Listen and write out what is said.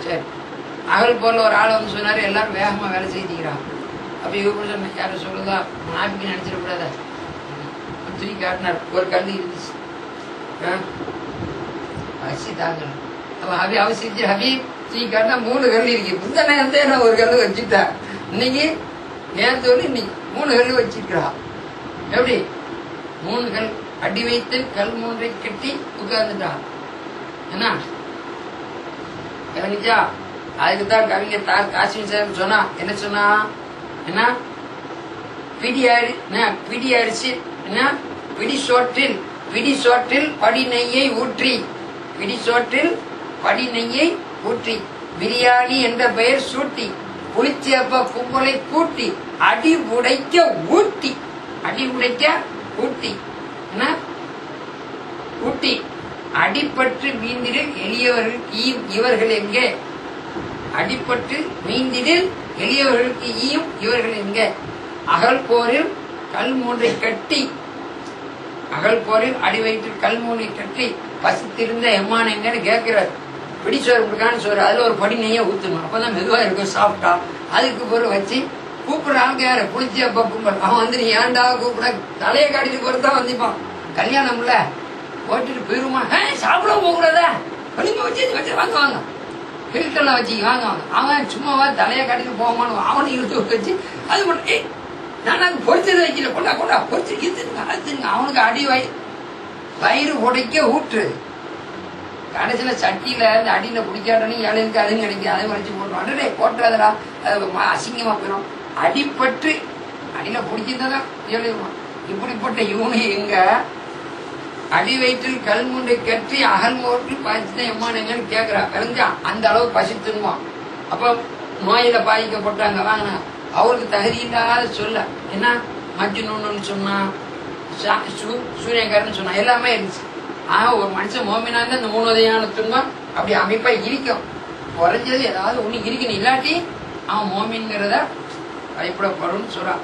சரி, அகல் போல ஒரு ஆள் வந்து சொன்னாரு, எல்லாரும் வேகமா வேலை செய்திக்கிறான். அப்ப இவரு சொன்ன யாரும் சொல்லுதா நாய்க்கு நினைச்சிடக்கூடாத தூக்கி காட்டினார். ஒரு கல் இருந்துச்சு, அரிசி தாங்கல. அவன் அவர் செஞ்சு ஹபீப் தூக்கி காட்டினா 3 கல் இருக்கு. இந்த நேரத்தை நான் ஒரு கல் வச்சுட்டேன். இன்னைக்கு நேரத்தோடு இன்னைக்கு 3 கல் வச்சிருக்கிறான். எப்படி 3 கல் அடி வைத்து கல் 3ஐ கட்டி உட்கார்ந்துட்டான். என்ன கவனிச்சா? அதுக்குதான் கவிஞர் காசிம் சார் சொன்னா, என்ன சொன்னா, என்ன பிடி அரிசி என்ன பிடி சோற்றில் படி நெய்யை ஊற்றி, பிடி சோற்றில் படி நெய்யை ஊற்றி, பிரியாணி என்ற பெயர் சூட்டி, புளிச்சேப்ப கும்பலை கூட்டி, அடி உடைக்க ஊட்டி, அடி உடைக்க ஊட்டி, என்ன ஊட்டி, அடிப்பற்று மீந்திடில் எளியவர்களுக்கு ஈயும் இவர்கள் எங்கே, அடிப்பட்டு மீந்திடில் எளியவர்களுக்கு ஈயும் இவர்கள் எங்கே, அகல் போரில் கல் 3ஐ கட்டி, அகல் போரில் அடி வயிற்றில் கல் 3ஐ கட்டி பசித்திருந்த எம்மான் எங்கன்னு கேட்கிறார். பிடிச்சோறு கொடுக்கான்னு சோறு, அதுல ஒரு படி நெய்ய ஊத்தணும், அப்பதான் மெதுவா இருக்கும் சாப்பிட்டா. அதுக்கு பொருள் வச்சு கூப்பிடுறாங்க யாரு, புளிச்சி அப்பா கும்பல். அவன் வந்து நீ ஏன்டா கூப்பிட, தலையை காட்டிட்டு பொறுத்தான் வந்திப்பான். கல்யாணம்ல ஓட்டிட்டு போயிருமா, சாப்பிட போக கூடாதா, வெளியே வச்சு வாங்க வாங்க கிழக்கெல்லாம் வச்சு வாங்க வாங்க. அவன் சும்மாவா தலையை காட்டிட்டு போகமானு அவனை இழுத்து வச்சு அது மட்டும் நான் பொறிச்சது வைக்கல, கொண்டா கொண்டா பொறிச்சு இழுத்துங்க அழுத்துங்க. அவனுக்கு அடி வயிறு உடைக்க ஊற்று. கடைசியில சட்டியில இந்த அடியில பிடிக்காட்டணும், இலைக்கு அதுவும் கிடைக்கும், அதை வரைச்சு போட்டுரும். அடே போட்டுறாதடா, அசிங்கமா போயிடும். அடிப்பட்டு அடியில பிடிச்சிருந்ததான் எழுதுவான். இப்படிப்பட்ட இவனு எங்க அடி வயிற்றில் கல் 3ஐ கட்டி அகல் மோட்டில் பாய்ச்சிதான் எம்மானுங்கன்னு கேட்கிறா. விளைஞ்சா அந்த அளவு பசித்துணுவான். அப்ப நோயில பாதிக்கப்பட்டாங்க வாங்கினா அவருக்கு தகுதி இல்லாத சொல்ல என்ன மஜ்னூன்னு சொன்னா, சூரியகாரன்னு சொன்னா, எல்லாமே இருந்துச்சு. ஆனா ஒரு மனுஷன் மோமினா இருந்தா இந்த 3 வகையான துன்பம் அப்படி அமைப்பா இருக்கும். குறைஞ்சது ஏதாவது ஒண்ணு இருக்கணும், இல்லாட்டி அவன் மோமின்ங்கிறத பயப்படப்படும் சொல்றான்.